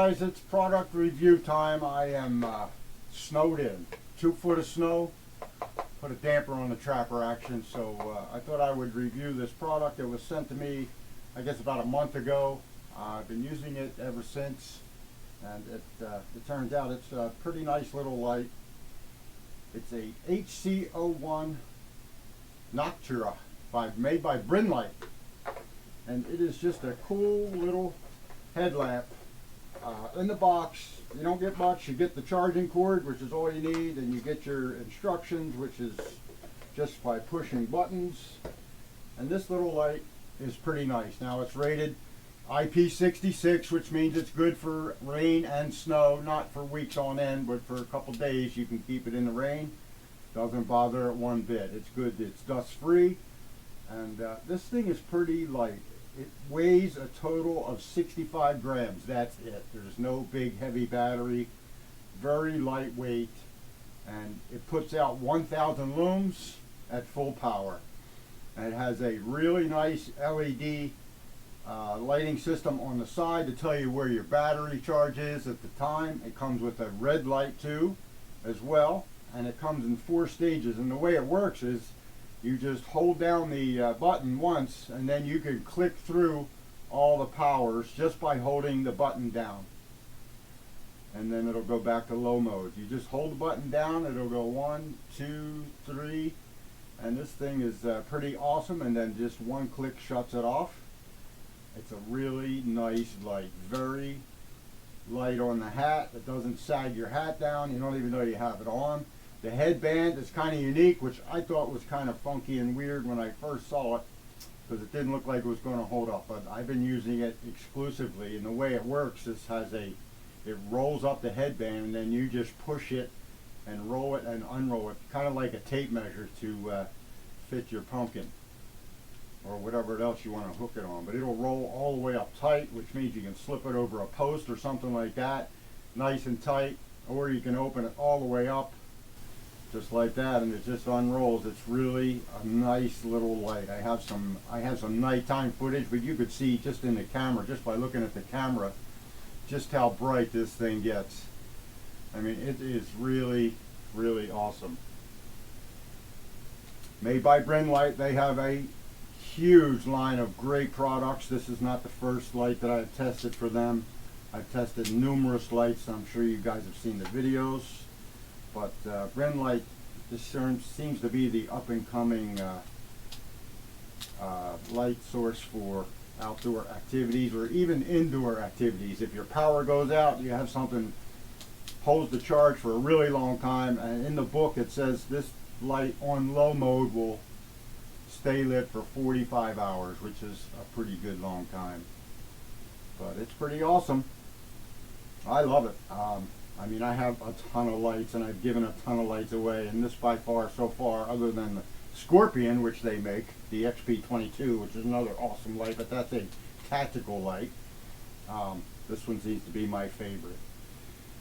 guys, it's product review time. I am snowed in. 2 foot of snow. Put a damper on the trapper action, so I thought I would review this product. It was sent to me, I guess, about a month ago. I've been using it ever since, and it turns out it's a pretty nice little light. It's a HC01 Noctura made by Brinyte, and it is just a cool little headlamp. In the box, you don't get much. You get the charging cord, which is all you need, and you get your instructions, which is just by pushing buttons. And this little light is pretty nice. Now it's rated IP66, which means it's good for rain and snow, not for weeks on end, but for a couple days you can keep it in the rain. Doesn't bother it one bit. It's good. It's dust free, and this thing is pretty light. It weighs a total of 65 grams. That's it. There's no big heavy battery. Very lightweight, and it puts out 1,000 lums at full power. And it has a really nice LED lighting system on the side to tell you where your battery charge is at the time. It comes with a red light too as well, and it comes in 4 stages. And the way it works is you just hold down the button once, and then you can click through all the powers just by holding the button down, and then it'll go back to low mode. You just hold the button down, it'll go 1, 2, 3, and this thing is pretty awesome. And then just one click shuts it off. It's a really nice light, very light on the hat. It doesn't sag your hat down. You don't even know you have it on. The headband is kind of unique, which I thought was kind of funky and weird when I first saw it, because it didn't look like it was going to hold up. But I've been using it exclusively, and the way it works is it rolls up the headband, and then you just push it and roll it and unroll it, kind of like a tape measure to fit your pumpkin or whatever else you want to hook it on. But it'll roll all the way up tight, which means you can slip it over a post or something like that, nice and tight, or you can open it all the way up just like that, and it just unrolls. It's really a nice little light. I have some nighttime footage, but you could see just in the camera, just by looking at the camera, just how bright this thing gets. I mean, it is really, really awesome. Made by Brinyte. They have a huge line of great products. This is not the first light that I've tested for them. I've tested numerous lights. I'm sure you guys have seen the videos. But Brinyte just seems to be the up-and-coming light source for outdoor activities or even indoor activities. If your power goes out, you have something holds the charge for a really long time. And in the book it says this light on low mode will stay lit for 45 hours, which is a pretty good long time. But it's pretty awesome. I love it. I mean, I have a ton of lights, and I've given a ton of lights away, and this by far, so far, other than the Scorpion, which they make, the XP22, which is another awesome light, but that's a tactical light. This one seems to be my favorite.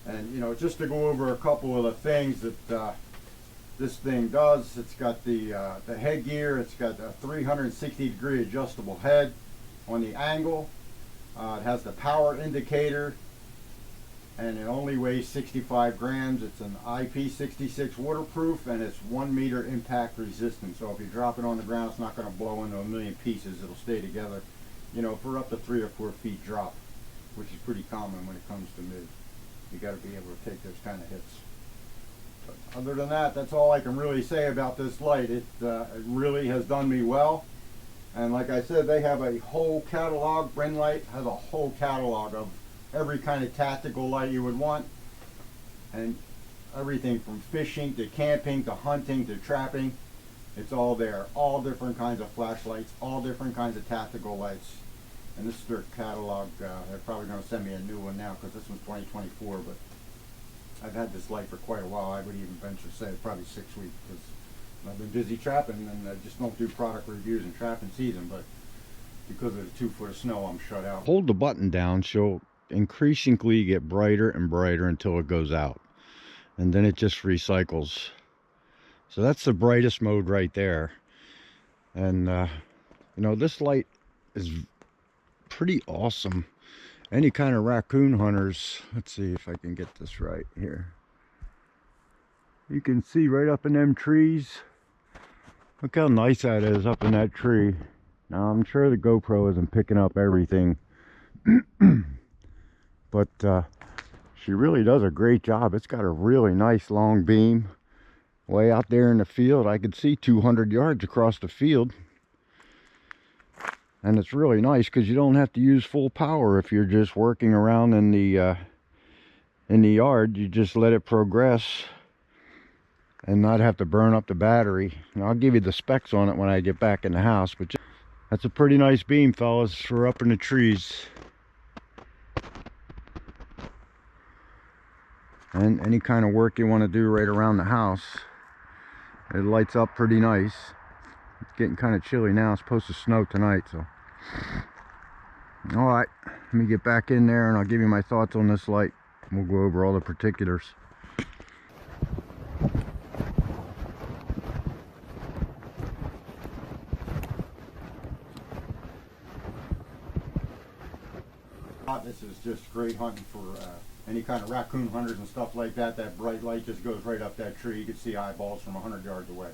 And, you know, just to go over a couple of the things that this thing does, it's got the headgear. It's got a 360-degree adjustable head on the angle. It has the power indicator, and it only weighs 65 grams. It's an IP66 waterproof, and it's 1 meter impact resistant. So if you drop it on the ground, it's not going to blow into a million pieces. It'll stay together, you know, for up to 3 or 4 feet drop, which is pretty common when it comes to mid. You got to be able to take those kind of hits. But other than that, that's all I can really say about this light. It really has done me well. And like I said, they have a whole catalog. Brinyte has a whole catalog of every kind of tactical light you would want, and everything from fishing to camping to hunting to trapping. It's all there. All different kinds of flashlights, all different kinds of tactical lights. And this is their catalog. They're probably going to send me a new one now, because this one's 2024, but I've had this light for quite a while. I would even venture to say probably 6 weeks, because I've been busy trapping, and I just don't do product reviews in trapping season. But because of the 2 foot of snow, I'm shut out. Hold the button down, she'll increasingly get brighter and brighter until it goes out, and then it just recycles. So that's the brightest mode right there. And you know, this light is pretty awesome, any kind of raccoon hunters, let's see if I can get this right here. You can see right up in them trees. Look how nice that is up in that tree. Now I'm sure the GoPro isn't picking up everything, but she really does a great job. It's got a really nice long beam. Way out there in the field, I could see 200 yards across the field. And it's really nice because you don't have to use full power if you're just working around in the yard. You just let it progress and not have to burn up the battery. And I'll give you the specs on it when I get back in the house. But that's a pretty nice beam, fellas, for up in the trees. And any kind of work you want to do right around the house, it lights up pretty nice. It's getting kind of chilly now. It's supposed to snow tonight, so. Alright, let me get back in there and I'll give you my thoughts on this light. We'll go over all the particulars. This is just great hunting for any kind of raccoon hunters and stuff like that. That bright light just goes right up that tree. You can see eyeballs from 100 yards away.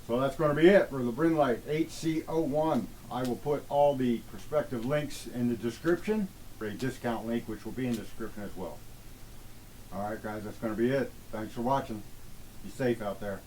So that's going to be it for the Brinyte HC01. I will put all the prospective links in the description, for a discount link which will be in the description as well. Alright guys, that's going to be it. Thanks for watching. Be safe out there.